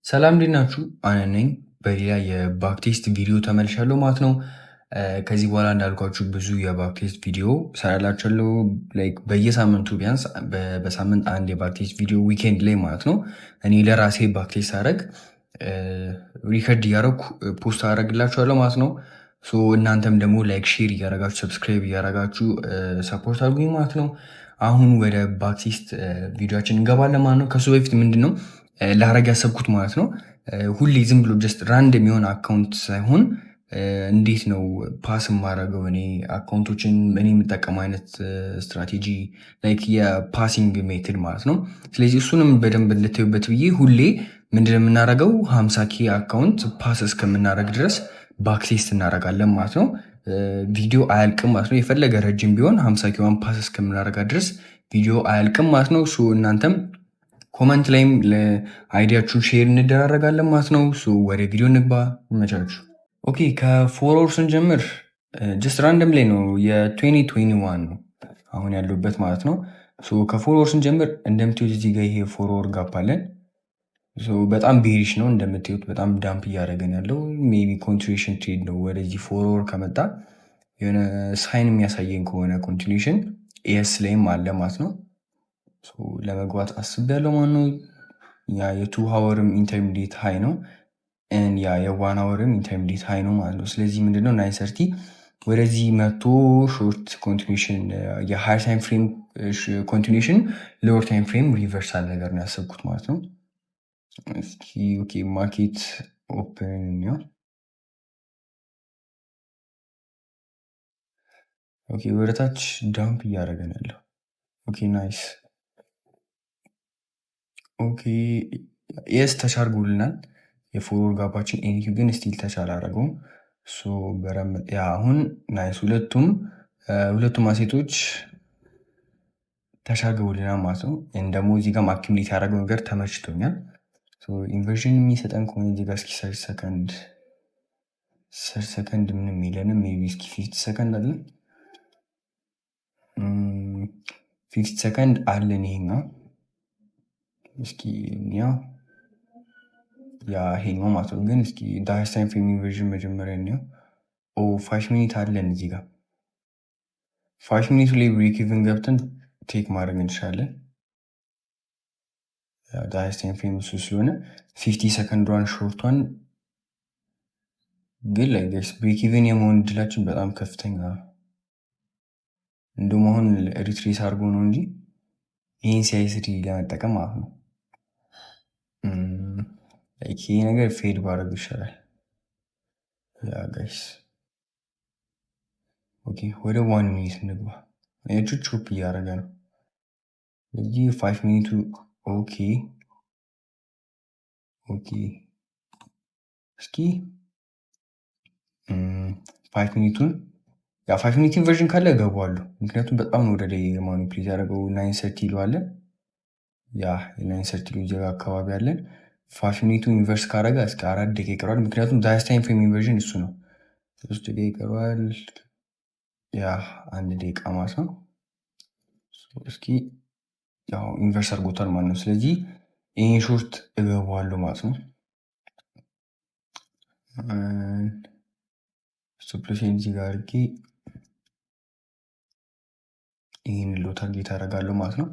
ሰላም እንዴት ናችሁ? አነ ነኝ። በሌላ የባክ ቴስት ቪዲዮ ተመልሻለሁ ማለት ነው። ከዚህ በኋላ እንዳልኳችሁ ብዙ የባክ ቴስት ቪዲዮ ሰራላችኋለሁ። ላይክ በየሳምንቱ ቢያንስ በሳምንት አንድ የባክ ቴስት ቪዲዮ ዊኬንድ ላይ ማለት ነው። እኔ ለራሴ ባክ ቴስት ሳደርግ ሪከርድ እያደረኩ ፖስት አደርግላችኋለሁ ማለት ነው። እናንተም ደግሞ ላይክ ሼር እያደረጋችሁ ሰብስክራይብ እያደረጋችሁ ሰፖርት አድርጉኝ ማለት ነው። አሁን ወደ ባክ ቴስት ቪዲዮችን እንገባለን ማለት ነው። ከሱ በፊት ምንድን ነው ላረግ ያሰብኩት ማለት ነው። ሁሌ ዝም ብሎ ጀስት ራንደም የሆነ አካውንት ሳይሆን እንዴት ነው ፓስ የማደርገው እኔ አካውንቶችን እኔ የምጠቀም አይነት ስትራቴጂ ላይክ የፓሲንግ ሜትድ ማለት ነው። ስለዚህ እሱንም በደንብ እንድታዩበት ብዬ ሁሌ ምንድን የምናደርገው 50K አካውንት ፓስ እስከምናደርግ ድረስ ባክቴስት እናደርጋለን ማለት ነው። ቪዲዮ አያልቅም ማለት ነው። የፈለገ ረጅም ቢሆን 50K ፓስ እስከምናደርጋት ድረስ ቪዲዮ አያልቅም ማለት ነው። እናንተም ኮመንት ላይም ለአይዲያችሁን ሼር እንደራረጋለን ማለት ነው። ወደ ቪዲዮ እንግባ። ይመቻችሁ። ኦኬ ከፎሎወር ስንጀምር ጀስት ራንደም ላይ ነው የ2021 ነው አሁን ያለበት ማለት ነው። ከፎሎወር ስንጀምር እንደምትዩት እዚህ ጋር ይሄ ፎሎወር ጋፕ አለን። በጣም ቤሪሽ ነው እንደምትዩት፣ በጣም ዳምፕ እያደረገን ያለው ሜይ ቢ ኮንቲኒዩሽን ትሬድ ነው። ወደዚህ ፎሎወር ከመጣ የሆነ ሳይን የሚያሳየን ከሆነ ኮንቲኒዩሽን ኤስ ላይም አለ ማለት ነው። ለመግባት አስቤያለሁ ማለት ነው። ያ የቱ ሀወርም ኢንተርሚዲየት ሃይ ነው፣ ያ የዋን ሀወርም ኢንተርሚዲየት ሃይ ነው ማለት ነው። ስለዚህ ምንድነው 930 ወደዚህ መቶ ሾርት ኮንቲኒዩሽን የሃየር ታይም ፍሬም ኮንቲኒዩሽን ሎወር ታይም ፍሬም ሪቨርሳል ነገር ነው ያሰብኩት ማለት ነው። እስኪ ኦኬ ማርኬት ኦፕን ነው። ኦኬ ወደታች ዳምፕ እያደረገን ያለው ኦኬ ናይስ። ኦኬ የስ ተቻርጎልናል የፎሎወር ጋባችን ኤኒኪ ግን ስቲል ተቻል አደረገውም። አሁን ናይስ ሁለቱም አሴቶች ተሻርገውልናል ማለት ነው። ደግሞ እዚህ ጋር አኪሙሌት ያደረገው ነገር ተመችቶኛል። ኢንቨርዥን የሚሰጠን ከሆነ እዚህ ጋር እስኪ 30 ሰከንድ ምንም የለንም። ሜይ ቢ እስኪ 50 ሰከንድ አለን 50 ሰከንድ አለን ይሄኛው እስኪ ይሄኛው ማለት ነው። ግን እስኪ ዳይስ ታይም ፍሬም ኢንቨርዥን መጀመሪያ ነው። 5 ሚኒት አለን እዚህ ጋር 5 ሚኒቱ ላይ ብሬክ ኢቭን ገብተን ቴክ ማድረግ እንችላለን። ዳይስ ታይም ፍሬም እሱ ስለሆነ 50 ሰከንዷን ሾርቷን ግን ላይ ብሬክ ኢቭን የመሆን እድላችን በጣም ከፍተኛ እንደውም አሁን ሪትሬስ አድርጎ ነው እንጂ ይህን ሲአይስዲ ለመጠቀም ማለት ነው። ይሄ ነገር ፌድ ባረግ ይሻላል። ጋይስ ኦኬ ወደ 1 ሚኒት እንግባ። ቹፕ እያደረገ ነው እዚህ 5 ሚኒቱ ኦኬ እስኪ 5 ሚኒቱን 5 ሚኒት ኢንቨርዥን ካለ እገባዋለሁ። ምክንያቱም በጣም ነው ወደ ላይ ማኒፕሌት ያደረገው 930 ይለዋለን። የ930 ዜጋ አካባቢ አለን። 5 ሚኒቱ ኢንቨርስ ካረገ እስከ 4 ደቂቃ ይቀረዋል። ምክንያቱም ዳይስ ታይም ፍሬም ኢንቨርዥን እሱ ነው። 3 ደቂቃ ይቀረዋል። 1 ደቂቃ ማለት ነው። እስኪ ኢንቨርስ አድርጎታል ማለት ነው። ስለዚህ ይህን ሾርት እገባዋለሁ ማለት ነው። ስቶፕሎሴን እዚህ ጋር አድርጌ ይህን ሎ ታርጌት አደርጋለሁ ማለት ነው።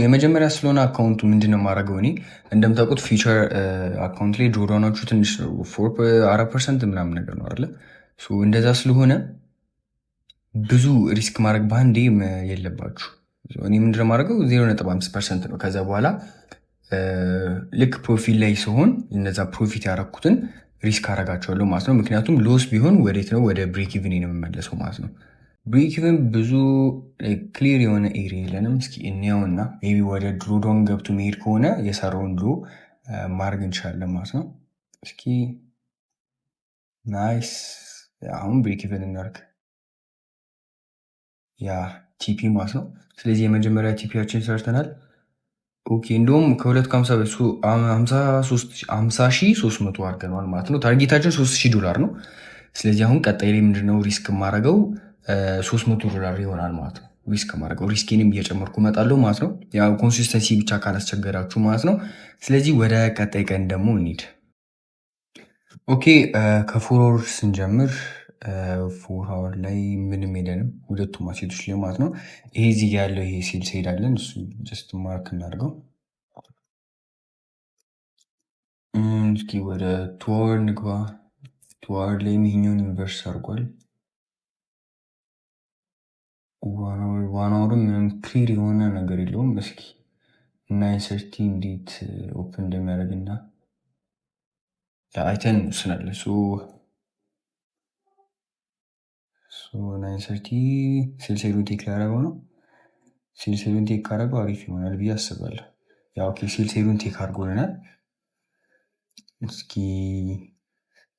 የመጀመሪያ ስለሆነ አካውንቱ ምንድነው የማደርገው እኔ እንደምታውቁት ፊቸር አካውንት ላይ ጆሮናችሁ ትንሽ 4% ምናምን ነገር ነው አይደለ? እንደዛ ስለሆነ ብዙ ሪስክ ማድረግ በአንዴ የለባችሁ። እኔ ምንድነው የማደርገው 0.5% ነው። ከዛ በኋላ ልክ ፕሮፊት ላይ ሲሆን እነዛ ፕሮፊት ያደረኩትን ሪስክ አደርጋቸዋለሁ ማለት ነው። ምክንያቱም ሎስ ቢሆን ወዴት ነው? ወደ ብሬክ ኢቭን ነው የምመለሰው ማለት ነው። ብሬክ ኢቭን ብዙ ክሊር የሆነ ኤሪያ የለንም። እስኪ እንየውና ሜይ ቢ ወደ ድሮዶን ገብቶ መሄድ ከሆነ የሰራውን ድሮ ማድረግ እንችላለን ማለት ነው። እስኪ ናይስ። አሁን ብሬክ ኢቭን እናድርግ። ቲፒ ማለት ነው። ስለዚህ የመጀመሪያ ቲፒያችን ሰርተናል። ኦኬ እንደውም $50,300 አድርገነዋል ማለት ነው። ታርጌታችን $3,000 ነው። ስለዚህ አሁን ቀጣይ ላይ ምንድነው ሪስክ የማደርገው $300 ይሆናል ማለት ነው። ሪስክ ማድረገው ሪስኬንም እየጨመርኩ እመጣለሁ ማለት ነው። ያው ኮንሲስተንሲ ብቻ ካላስቸገራችሁ ማለት ነው። ስለዚህ ወደ ቀጣይ ቀን ደግሞ እንሂድ። ኦኬ ከፎር አወር ስንጀምር 4 አወር ላይ ምንም የለንም ሁለቱም አሴቶች ላይ ማለት ነው። ይሄ እዚህ ያለው ይሄ ሴልስ ሄዳለን እሱ ጀስት ማርክ እናድርገው። እስኪ ወደ 2 አወር ንግባ። 2 አወር ላይ ይሄኛውን ዩኒቨርስ አድርጓል። 1 አወርም ምንም ክሊር የሆነ ነገር የለውም። እስኪ 9:30 እንዴት ኦፕን እንደሚያደርግና አይተን እንወስናለን። 9:30 ሴልሴሉን ቴክ ሊያደርገው ነው። ሴልሴሉን ቴክ ካደረገው አሪፍ ይሆናል ብዬ አስባለሁ። ያው ኦኬ ሴልሴሉን ቴክ አድርጎልናል። እስኪ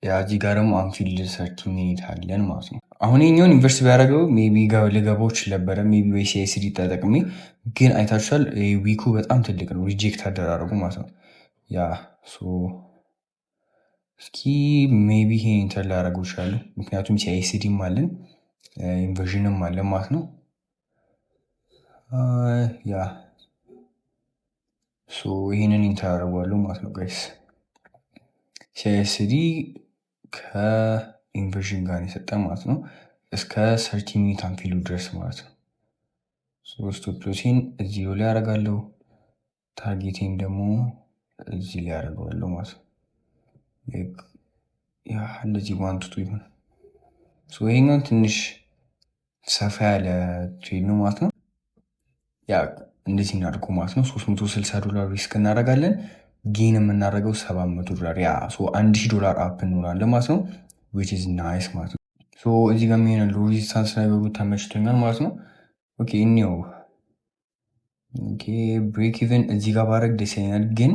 እዚህ ጋር ደግሞ አንፊልድ 30 ሚኒት አለን ማለት ነው። አሁን የኛውን ዩኒቨርሲቲ ቢያደርገው ሜይ ቢ ልገባው ይችል ነበረ። ሜይ ቢ ሲኤስዲ ተጠቅሜ ግን አይታችኋል፣ ዊኩ በጣም ትልቅ ነው። ሪጀክት አደራረጉ ማለት ነው። ያ እስኪ ሜይ ቢ ይሄ ኢንተር ሊያደርገው ይችላሉ። ምክንያቱም ሲኤስዲም አለን ኢንቨርዥንም አለን ማለት ነው። ያ ይህንን ኢንተር አደርገዋለሁ ማለት ነው ጋይስ። ሲኤስዲ ከኢንቨርዥን ጋር የሰጠን ማለት ነው እስከ 30 ሚኒት አንፊሉ ድረስ ማለት ነው። ስቶፕ ሎሴን እዚህ ላይ ያደርጋለሁ። ታርጌቴን ደግሞ እዚህ ላይ ያደርገዋለሁ ማለት ነው። እንደዚህ ዋንቱቱ ይሆን። ይሄኛውን ትንሽ ሰፋ ያለ ትሬድ ነው ማለት ነው። ያ እንደዚህ እናድርጉ ማለት ነው። $360 ሪስክ እናደርጋለን። ጌን የምናደርገው $700 ያ $1000 አፕ እንሆናለን ማለት ነው። ዊች ኢዝ ናይስ ማለት ነው። እዚህ ጋር የሚሆነ ሬዚስታንስ ነገሩ ተመችቶኛል ማለት ነው። ኦኬ እኒው ብሬክ ኢቨን እዚህ ጋር ባረግ ደስ ይለኛል፣ ግን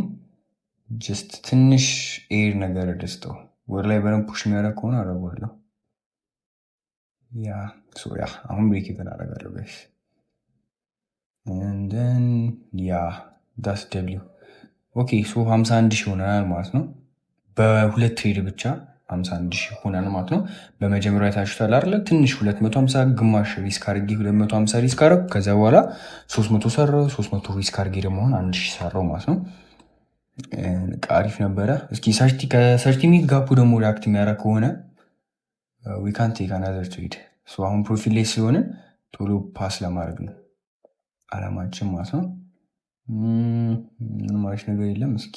ጀስት ትንሽ ኤር ነገር ደስተው ወደ ላይ በደንብ ፑሽ የሚያደርግ ከሆነ አደርገዋለሁ። ያ አሁን ብሬክ ኢቨን አደርጋለሁ ጋይስ። እንደን ያ ዳስ ደብሊው ኦኬ 51 ሺህ ሆነናል ማለት ነው። በሁለት ትሬድ ብቻ 51 ሺህ ሆነናል ማለት ነው። በመጀመሪያ ታችሁታል አይደለ? ትንሽ 250 ግማሽ ሪስክ አድርጌ 250 ሪስክ አደረኩ። ከዚያ በኋላ 300 ሰራው። 300 ሪስክ አድርጌ ደግሞ አሁን 1000 ሰራው ማለት ነው። አሪፍ ነበረ። እስኪ ከሰርቲ ሚኒት ጋፑ ደግሞ ሪያክት የሚያደርግ ከሆነ ዊ ካን ቴክ አናዘር ትሬድ። አሁን ፕሮፊት ላይ ስለሆነ ቶሎ ፓስ ለማድረግ ነው አላማችን ማለት ነው። ምንም አሪፍ ነገር የለም። እስኪ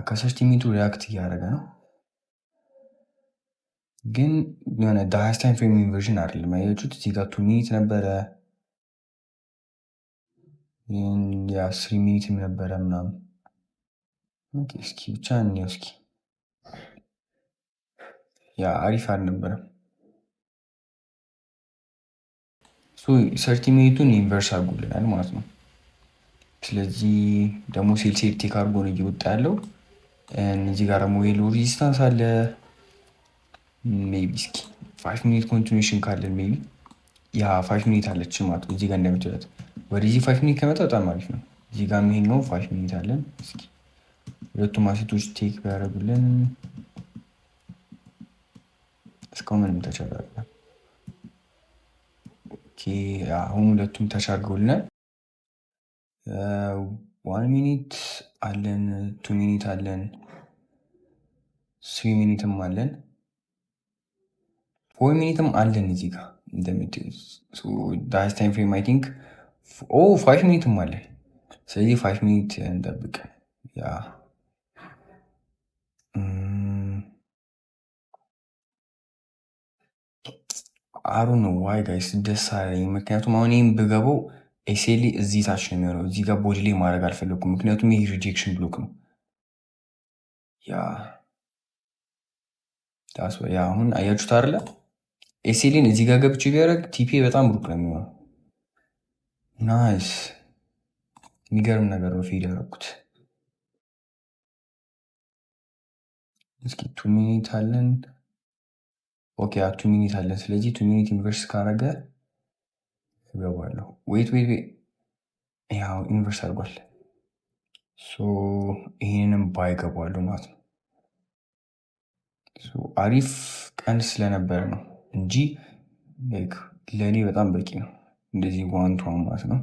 ከሰርቲ ሚኒቱ ሪያክት እያደረገ ነው፣ ግን የሆነ ሃይስት ታይም ፍሬም ኢንቨርዥን አይደለም። ያያችሁት እዚህ ጋር 2 ሚኒት ነበረ፣ የ3 ሚኒትም ነበረ ምናምን። እስኪ ብቻ እንየው እስኪ። ያ አሪፍ አልነበረም። 30 ሚኒቱን ኢንቨርስ አድርጎልናል ማለት ነው። ስለዚህ ደግሞ ሴልሴል ቴክ አድርጎ ነው እየወጣ ያለው። እዚህ ጋር ደግሞ የሎ ሬዚስታንስ አለ። ሜይ ቢ እስኪ 5 ሚኒት ኮንቲኒዌሽን ካለን ሜይ ቢ ያ 5 ሚኒት አለችን ማለት ነው። እዚህ ጋር እንደምትለት ወደዚህ 5 ሚኒት ከመጣ በጣም አሪፍ ነው። እዚህ ጋር የሚሄድ ነው 5 ሚኒት አለን። እስኪ ሁለቱም አሴቶች ቴክ ቢያደርጉልን እስካሁን ምንም ተቸገረ። አሁን ሁለቱም ተቻርገውልናል። 1 ሚኒት አለን፣ 2 ሚኒት አለን፣ 3 ሚኒትም አለን፣ 4 ሚኒትም አለን። እዚህ ጋር እንደምታዩት ታይም ፍሬም አይ ቲንክ 5 ሚኒትም አለን። ስለዚህ 5 ሚኒት እንጠብቅ። ያ አሩ ነው ዋይ ጋይስ ደስ አለኝ። ምክንያቱም አሁን ይህም ብገባው ኤሴሊ እዚህ ታች ነው የሚሆነው። እዚህ ጋር ቦዲ ላይ ማድረግ አልፈለኩም፣ ምክንያቱም ይህ ሪጀክሽን ብሎክ ነው። ያ አሁን አያችሁት አይደለ? ኤሴሊን እዚህ ጋር ገብቼ ቢያደርግ ቲፒ በጣም ሩቅ ነው የሚሆነው። ናይስ የሚገርም ነገር ነው ፊድ ያደረኩት። እስኪ 2 ሚኒት አለን። ኦኬ 2 ሚኒት አለን። ስለዚህ 2 ሚኒት ኢንቨርስ ካረገ እገባለሁ። ዌት ያው ኢንቨርስ አድርጓል። ይህንንም ባይገባለሁ ማለት ነው። አሪፍ ቀን ስለነበረ ነው እንጂ ለእኔ በጣም በቂ ነው። እንደዚህ ዋንቷን ማለት ነው።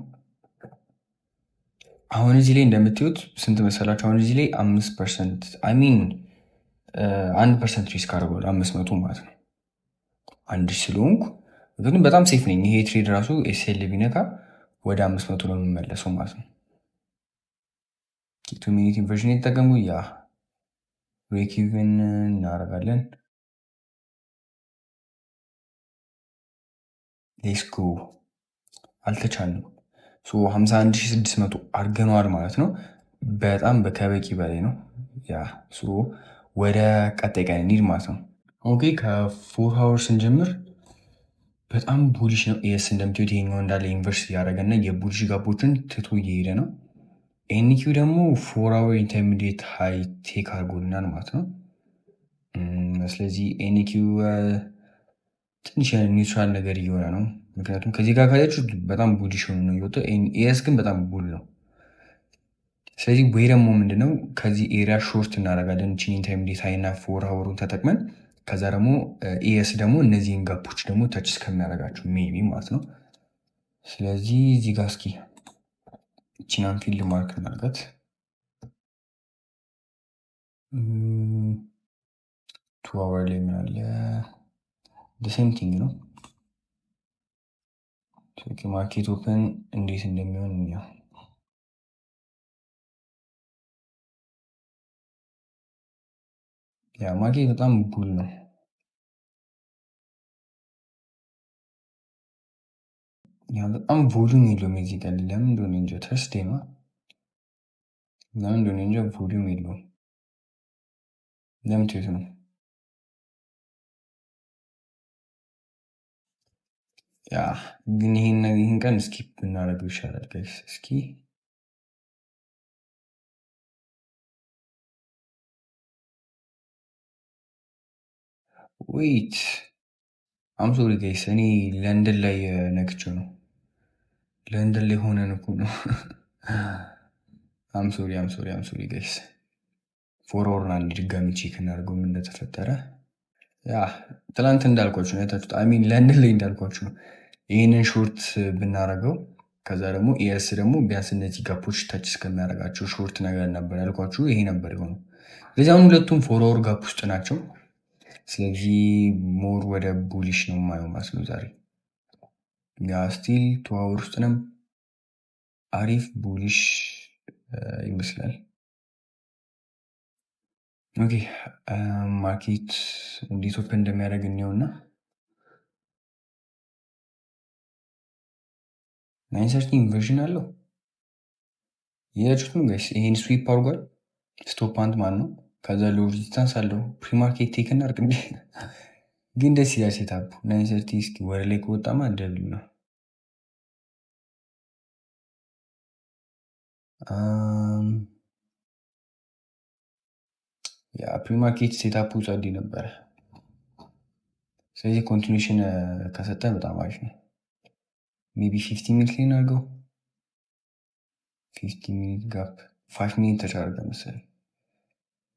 አሁን እዚህ ላይ እንደምታዩት ስንት መሰላችሁ? አሁን እዚህ ላይ 5% ሚን 1% ሪስክ አድርጓል 500 ማለት ነው። አንድ ስለሆንኩ ግን በጣም ሴፍ ነኝ። ይሄ ትሬድ ራሱ ኤስኤል ቢነካ ወደ 500 ነው የሚመለሰው ማለት ነው። ቱ ሚኒት ኢንቨርዥን የተጠቀሙ ያ ብሬክ ኢቭን እናደርጋለን። ሌስኮ አልተቻልንም። 51600 አድርገነዋል ማለት ነው። በጣም ከበቂ በላይ ነው። ያ ወደ ቀጣይ ቀን እንሂድ ማለት ነው። ኦኬ ከ4 ሀወር ስንጀምር በጣም ቡሊሽ ነው። ኤስ እንደምትሄድ ይሄኛው እንዳለ ዩኒቨርስ እያደረገ እና የቡሊሽ ጋቦችን ትቶ እየሄደ ነው። ኤንኪው ደግሞ 4 ሀወር ኢንተርሚዲየት ሃይ ቴክ አድርጎልናል ማለት ነው። ስለዚህ ኤንኪው ትንሽ ኒውትራል ነገር እየሆነ ነው። ምክንያቱም ከዚህ ጋር ካያችሁ በጣም ቡሊሽ ሆኖ ነው እየወጣው። ኤስ ግን በጣም ቡል ነው። ስለዚህ ወይ ደግሞ ምንድነው ከዚህ ኤሪያ ሾርት እናደርጋለን ቺን ኢንተርሚዲየት ሃይ እና 4 ሀወሩን ተጠቅመን ከዛ ደግሞ ኤስ ደግሞ እነዚህን ጋፖች ደግሞ ተች እስከሚያደርጋቸው ሜቢ ማለት ነው። ስለዚህ እዚህ ጋር እስኪ ቺናን ፊልድ ማርክ እናድርጋት። 2 ሀወር ላይ ምን አለ ሴም ቲንግ ነው። ማርኬት ኦፕን እንዴት እንደሚሆን እኛው ያ ማርኬት በጣም ቡል ነው። ያ በጣም ቮሉም የለውም የዚህ ቀን ለምን እንደሆነ እንጃ። ተርስዴ ነው ለምን እንደሆነ እንጃ ቮሉም የለውም። ለምን ትይት ነው ያ ግን ይህን ቀን ስኪፕ ብናደርገው ይሻላል ጋይስ። እስኪ ዌይት አም ሶሪ ጋይስ፣ እኔ ለንደን ላይ ነክቼው ነው። ለንደን ላይ ሆነን እኮ ነው። አም ሶሪ ጋይስ። ፎርወርን አንድ ድጋሚ ቼክ እናደርገው ምን እንደተፈጠረ። ያ ትላንት እንዳልኳችሁ ነው ያታችሁት። ሚን ለንደን ላይ እንዳልኳችሁ ነው። ይህንን ሾርት ብናደርገው ከዛ ደግሞ ኤስ ደግሞ ቢያንስ እነዚህ ጋፖች ታች እስከሚያደርጋቸው ሾርት ነገር ነበር ያልኳችሁ። ይሄ ነበር የሆነው። ስለዚህ አሁን ሁለቱም ፎርወር ጋፕ ውስጥ ናቸው። ስለዚህ ሞር ወደ ቡሊሽ ነው የማየው ማለት ነው ዛሬ። ያ ስቲል 2 ሀወር ውስጥ ነው። አሪፍ ቡሊሽ ይመስላል። ኦኬ ማርኬት እንዴት ኦፕን እንደሚያደርግ እኔውና 930 ኢንቨርዥን አለው። ያችሁት ነው ጋይስ። ይሄን ስዊፕ አድርጓል። ስቶፕ አንድ ማን ነው። ከዛ ሎ ሬዚስታንስ አለው። ፕሪማርኬት ቴክ እናድርግ እንዴ! ግን ደስ ይላል ሴታፑ። 930 እስኪ ወደ ላይ ከወጣማ ደብል ነው። ያ ፕሪማርኬት ሴታፑ ጸዲ ነበረ። ስለዚህ ኮንቲኒሽን ከሰጠ በጣም አሪፍ ነው። ሜቢ 50 ሚኒት ላይ እናድርገው። 50 ሚኒት ጋፕ 5 ሚኒት ተቻረገ መሰለኝ።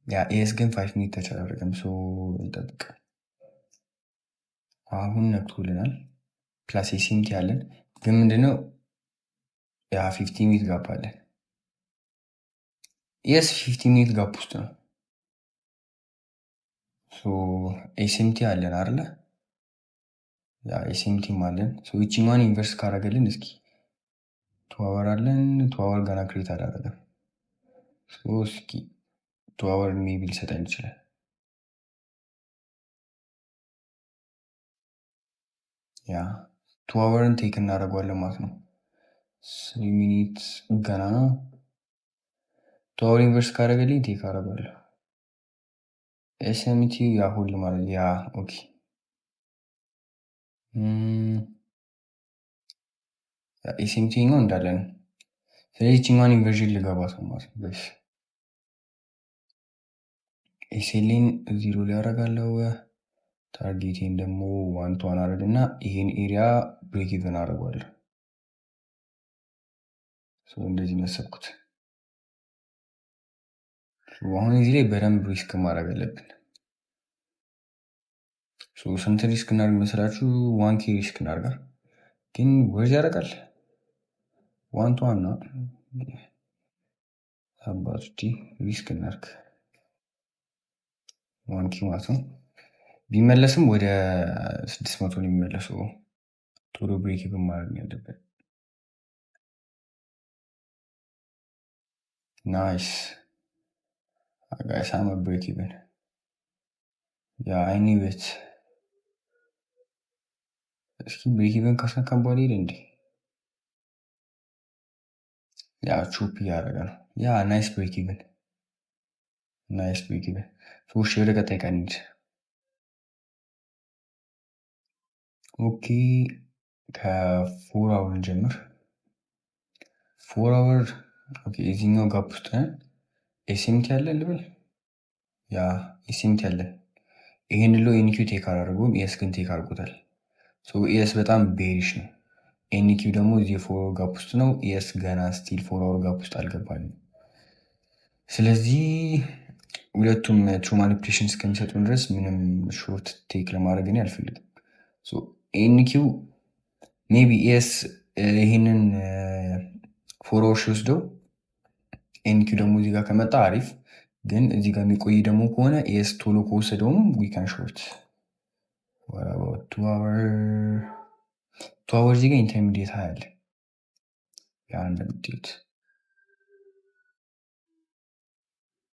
ያ ኤስ ግን 5 ሚኒት ተቻረገም። ሶ እንጠብቅ። አሁን ነክቶልናል። ፕላስ ኤሲምቲ አለን። ግን ምንድነው ያ 50 ሚኒት ጋፕ አለን። ኤስ 50 ሚኒት ጋፕ ውስጥ ነው። ኤሲምቲ አለን አይደለ? ያ ኤሲምቲም አለን። ይችኛዋን ኢንቨርስ ካረገልን እስኪ 2 ሀወር አለን። 2 ሀወር ገና ክሬት አላደረገም። እስኪ 2 ሀወር ሜቢ ሊሰጠን ይችላል። ያ 2 ሀወርን ቴክ እናደርገዋለን ማለት ነው። 3 ሚኒት ገና ነው። 2 ሀወር ኢንቨርስ ካረገልኝ ቴክ አደርጋለሁ። ኤስኤምቲ ያ ሁሉ ማለት ያ ኦኬ። ኤስኤምቲ ነው እንዳለ ነው። ስለዚህ ቺኛን ኢንቨርዥን ልገባት ነው ማለት ነው። ኤስኤልን 0 ላይ አደርጋለሁ። ታርጌቴን ደግሞ 1 to 1 አደርግና ይሄን ኤሪያ ብሬክ ኢቨን አደርገዋለሁ። እንደዚህ መሰብኩት። አሁን እዚህ ላይ በደንብ ሪስክ ማድረግ አለብን። ስንት ሪስክ እናድርግ መሰላችሁ? 1K ሪስክ እናድርጋ። ግን ወርዝ ያደርጋል። ዋን ቱ ዋን ነው አባቱ ሪስክ እናድርግ። ዋን ኪ ማለት ነው። ቢመለስም ወደ 600 ነው የሚመለሰው። ቶሎ ብሬክ ኢቭን ማድረግ ያለበት። ናይስ ጋይስ አም ብሬክ ኢቭን ያ አይ ኒው ኢት። እስኪ ብሬክ ኢቭን ካስነካም በኋላ ሄደ እንዴ? ያ ቹፕ እያደረገ ነው። ያ ናይስ ብሬክ ኢቭን ናይስ ብሬክ ኢቭን። ሶሽ ወደ ቀጣይ ቀን እንሂድ። ኦኬ ከፎር አወር እንጀምር። ፎር አወር ኦኬ። የዚህኛው ጋፕ ውስጥ ኤስኤምቲ ያለን ልብል ያ ኤስኤምቲ ያለን ይሄን ሎ ኤንኪው ቴክ አላደርገውም። ኤስ ግን ቴክ አድርጎታል። ኤስ በጣም ቤሪሽ ነው። ኤንኪው ደግሞ እዚህ ፎር አወር ጋፕ ውስጥ ነው። ኤስ ገና ስቲል ፎር አወር ጋፕ ውስጥ አልገባንም። ስለዚህ ሁለቱም ትሩ ማኒፕሌሽን እስከሚሰጡን ድረስ ምንም ሾርት ቴክ ለማድረግ እኔ አልፈልግም። ኤንኪው ሜቢ ኤስ ይህንን ፎር አወር ሲወስደው ኤንኪው ደግሞ እዚህ ጋር ከመጣ አሪፍ፣ ግን እዚህ ጋር የሚቆይ ደግሞ ከሆነ ኤስ ቶሎ ከወሰደውም ዊካን ሾርት ቱ አወር እዚህ ጋር ኢንተርሚዲየት ሀያል እንደምትሉት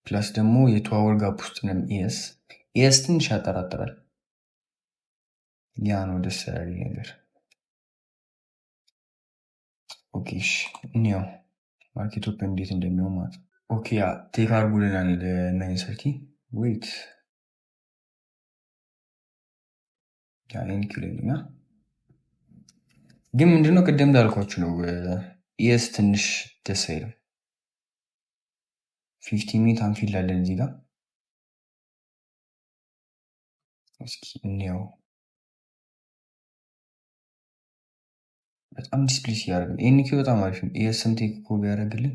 ፕላስ ደግሞ የቱ አወር ጋፕ ውስጥ ነን። ኤስ ትንሽ ያጠራጥራል። ያ ነው ደስ ያለኝ ነገር። ኦኬ እኒያው ማርኬት ኦፕን እንዴት እንደሚሆን ማለት ነው። ኦኬ ያ ቴክ አድርጉልናል ለናይን ሰርቲ ዌይት ያኔንኪለኛ ግን ምንድነው ቅድም እንዳልኳችሁ ነው። ኤስ ትንሽ ደስ አይልም። 15 ሚኒት አንፊላለን እዚህ ጋር እስኪ እንየው። በጣም ዲስፕሊስ እያደረግን ኤንኪው በጣም አሪፍ ነው። ኤስም ቴክ እኮ ቢያደርግልን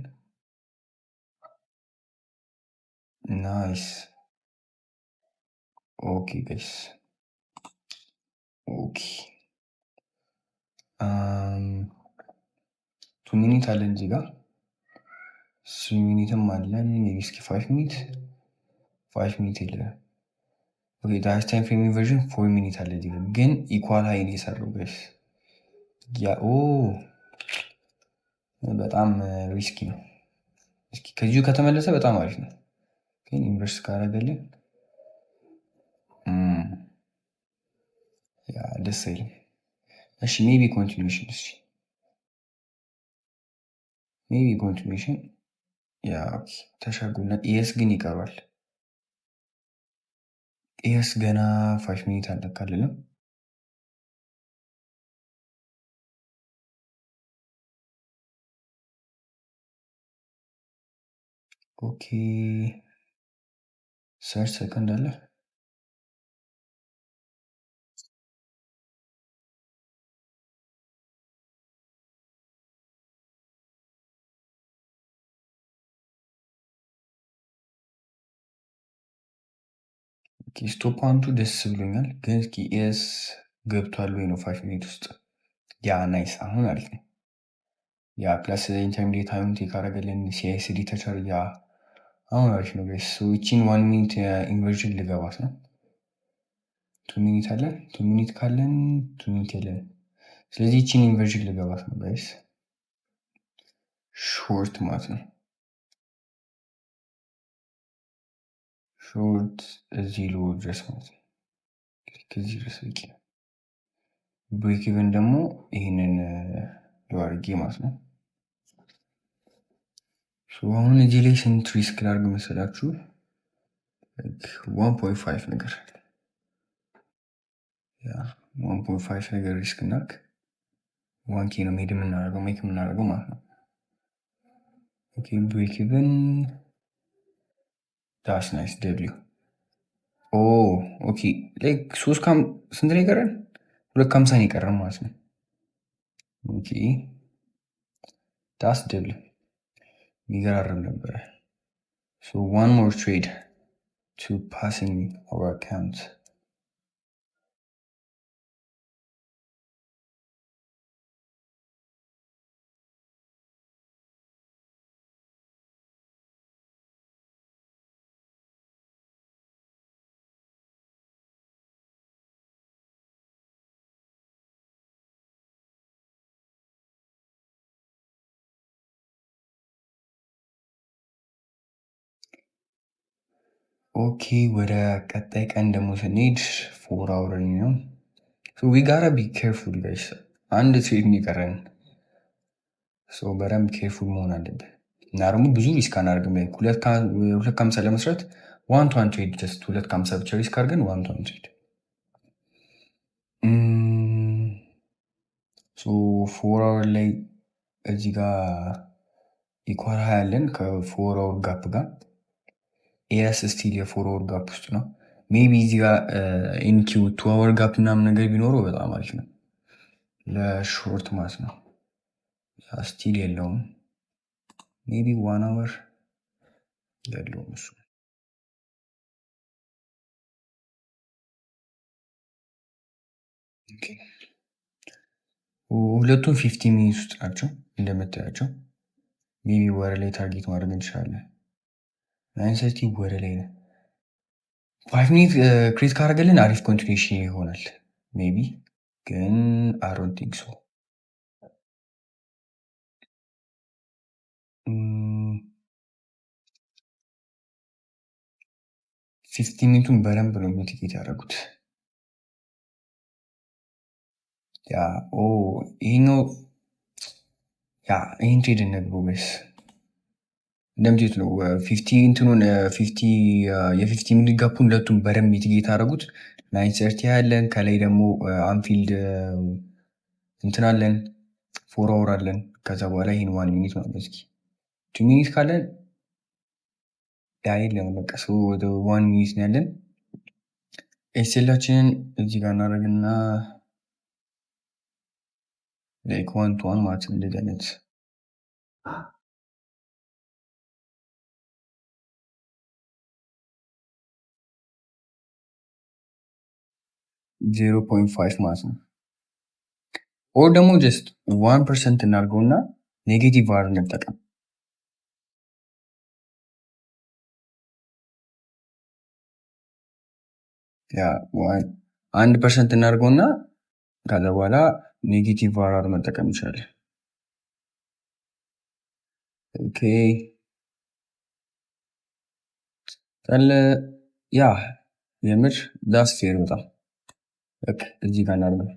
ናይስ። ኦኬ ጋይስ ኦኬ 2 ሚኒት አለን እዚህ ጋር 3 ሚኒትም አለን። ሜቢ እስኪ 5 ሚኒት 5 ሚኒት የለም። ኦኬ ዳስ ታይም ፍሬም ኢንቨርዥን 4 ሚኒት አለ እዚህ ጋር ግን ኢኳል ሃይ ነው የሰራው ጋይስ። ያ በጣም ሪስኪ ነው። እስኪ ከዚሁ ከተመለሰ በጣም አሪፍ ነው። ግን ኢንቨርስ ካደረገልን ያ ደስ አይልም። እሺ ሜቢ ኮንቲኒዩሽን እሺ ሜቢ ኮንቲኒዩሽን ያ ኦኬ ተሻጉና ኤስ ግን ይቀርባል። ኤስ ገና 5 ሚኒት አልተካልንም። ኦኬ 30 ሰከንድ አለ። ስቶፕ አንቱ ደስ ብሎኛል፣ ግን እስኪ ኤስ ገብቷል ወይ ነው 5 ሚኒት ውስጥ ያ ናይስ። አሁን አሪፍ ነው። ያ ፕላስ ኢንተርሚዲየት ታይም ቴክ አደረገልን ሲአይኤስዲ ተቸር ያ አሁን አሪፍ ነው ጋይስ። ይቺን 1 ሚኒት ኢንቨርዥን ልገባት ነው። 2 ሚኒት አለን። 2 ሚኒት ካለን 2 ሚኒት የለን። ስለዚህ ይቺን ኢንቨርዥን ልገባት ነው ጋይስ። ሾርት ማለት ነው። ሾርት እዚህ ሎ ድረስ ማለት ነው። ከዚህ ድረስ በቂ ነው። ብሬክ ኢቨን ደግሞ ይህንን ሎ አድርጌ ማለት ነው። አሁን እዚህ ላይ ስንት ሪስክ ላድርግ መሰላችሁ? 1.5 ነገር 1.5 ነገር ሪስክ እናድርግ። 1K ነው ሜድ የምናደርገው ሜክ የምናደርገው ማለት ነው። ኦኬ ብሬክ ኢቨን ዳስ ናይስ ደብሊው ኦኬ ላይክ 3 ስንት ነው የቀረን? 250 ነው የቀረን ማለት ነው። ኦኬ ዳስ ደብሊው የሚገራርም ነበረ። So one more trade to passing our account. ኦኬ ወደ ቀጣይ ቀን ደግሞ ስንሄድ 4 hour ነው። ዊ ጋራ ቢ ኬርፉል ጋይስ። አንድ ትሬድ የሚቀረን በደንብ ኬርፉል መሆን አለብን እና ደግሞ ብዙ ሪስክ አናደርግም። ላይ 250 ለመስራት 1 ትሬድ ጀስት 250 ብቻ ሪስክ አድርገን 1 ትሬድ 4 hour ላይ እዚህ ጋር ኢኳል ሀያ ያለን ከ4 hour ጋፕ ጋር ኤስ ስቲል የ4 hour ጋፕ ውስጥ ነው። ሜቢ እዚህ ጋር ኢንኪው 2 hour ጋፕ ምናምን ነገር ቢኖረው በጣም አሪፍ ነው ለሾርት ማለት ነው። ስቲል የለውም። ሜቢ 1 hour የለውም እሱ። ሁለቱም 50 ሚኒት ውስጥ ናቸው እንደምታያቸው። ሜቢ ወደ ላይ ታርጌት ማድረግ እንችላለን። 930 ወደ ላይ ነው። 5 ሚኒት ክሬት ካደረገልን አሪፍ ኮንቲኒሽን ይሆናል። ሜቢ ግን አይ ዶንት ቲንክ ሶ። 50 ሚኒቱን በደንብ ነው ሚቲጌት ያደረጉት። ይሄኛው ይህን ትሬድ እነግሩ በስ እንደምትት ነው 50 እንትኑን የ50 ሚኒት ጋፑን ሁለቱም በደንብ ሚቲጌት ያደረጉት። 930 ያለን ከላይ ደግሞ አንፊልድ እንትን አለን 4 hour አለን። ከዛ በኋላ ይህን 1 ሚኒት ነው። እስኪ 2 ሚኒት ካለን የለም በቃ ወደ 1 ሚኒት ነው ያለን። ኤክሴላችንን እዚህ ጋር እናደርግና ላይክ 1 to 1 ማለት እንደዚህ አይነት 0.5 ማለት ነው። ኦር ደግሞ ጀስት 1% እናድርገውና ኔጌቲቭ አር እንጠቀም። ያ 1% እናድርገውና ከዛ በኋላ ኔጌቲቭ አር መጠቀም ይችላል። ኦኬ ታለ ያ የምር ዳስ ፌር በጣም በቃ እዚህ ጋር እናድርገው።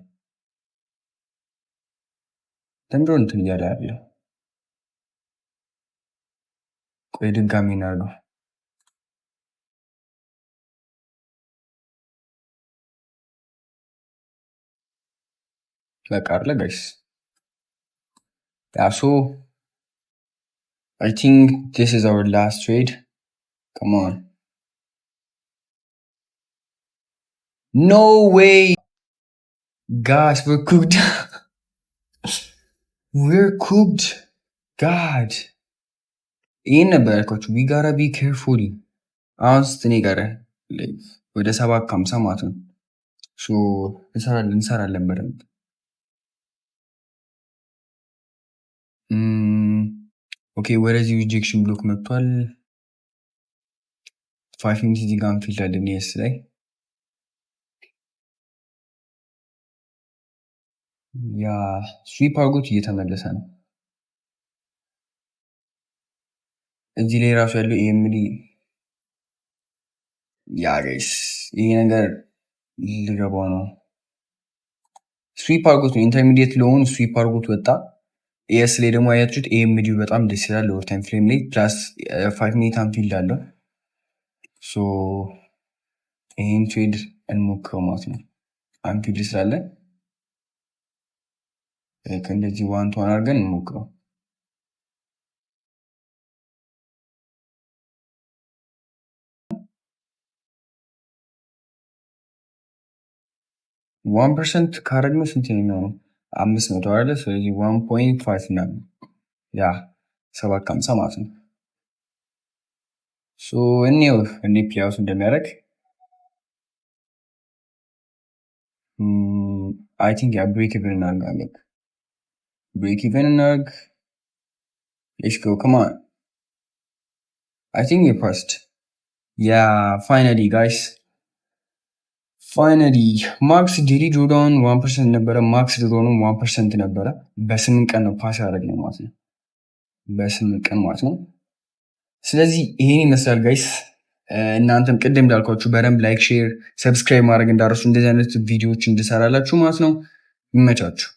ተምሮ እንትን እያለ ያለው ቆይ ድጋሚ እናድርገው። በቃ አለ ጋይስ ያ ሶ I think this is our last trade. Come on. No way. Guys, we're cooked. We're cooked. God. ይህን ነበር ያልኳችሁ። we gotta be careful. አሁን ስትኔ ጋር ወደ 750 ማለት ነው። እንሰራለን በደንብ። ኦኬ ወደዚህ ሪጀክሽን ብሎክ መጥቷል። 5 ሚኒት እዚህ ጋር አንፊልድ አለን ኤስ ላይ ያ ስዊፕ አርጎት እየተመለሰ ነው። እዚህ ላይ ራሱ ያለው ኤምዲ ያ ጋይስ ይሄ ነገር ሊገባው ነው። ስዊፕ አርጎት ነው ኢንተርሚዲየት ለሆኑ ስዊፕ አርጎት ወጣ። ኤስ ላይ ደግሞ አያችሁት ኤምዲው በጣም ደስ ይላል። ኦቨር ታይም ፍሬም ላይ ፕላስ 5 ሚኒት አንፊልድ አለው። ይህን ትሬድ እንሞክረው ማለት ነው። አንፊልድ ስላለ ከእንደዚህ 1 to 1 አድርገን እንሞክረው። ዋን ፐርሰንት ካረግነው ስንት ነው? 500 አለ። ስለዚህ 1.5 እና ያ 750 ማለት ነው። እኔው ፒያውስ እንደሚያደርግ አይ ቲንክ ያ ብሬክ ኢቨን እናደርጋለን። ብሬክ ኢቨን እናደርግ። ሌትስ ጎ ካም ኦን። አይ ቲንክ ዊ ፓስድ ያ ፋይናሊ ጋይስ ፋይናሊ ማክስ ዴሊ ድሮዳውን 1% ነበረ። ማክስ ድሮውንም 1% ነበረ። በ8 ቀን ነው ፓስ ያደረግነው ማለት ነው። በ8 ቀን ማለት ነው። ስለዚህ ይሄን ይመስላል ጋይስ። እናንተም ቅድም እንዳልኳችሁ በደንብ ላይክ፣ ሼር፣ ሰብስክራይብ ማድረግ እንዳረሱ እንደዚህ አይነት ቪዲዮዎች እንድሰራላችሁ ማለት ነው። ይመቻችሁ።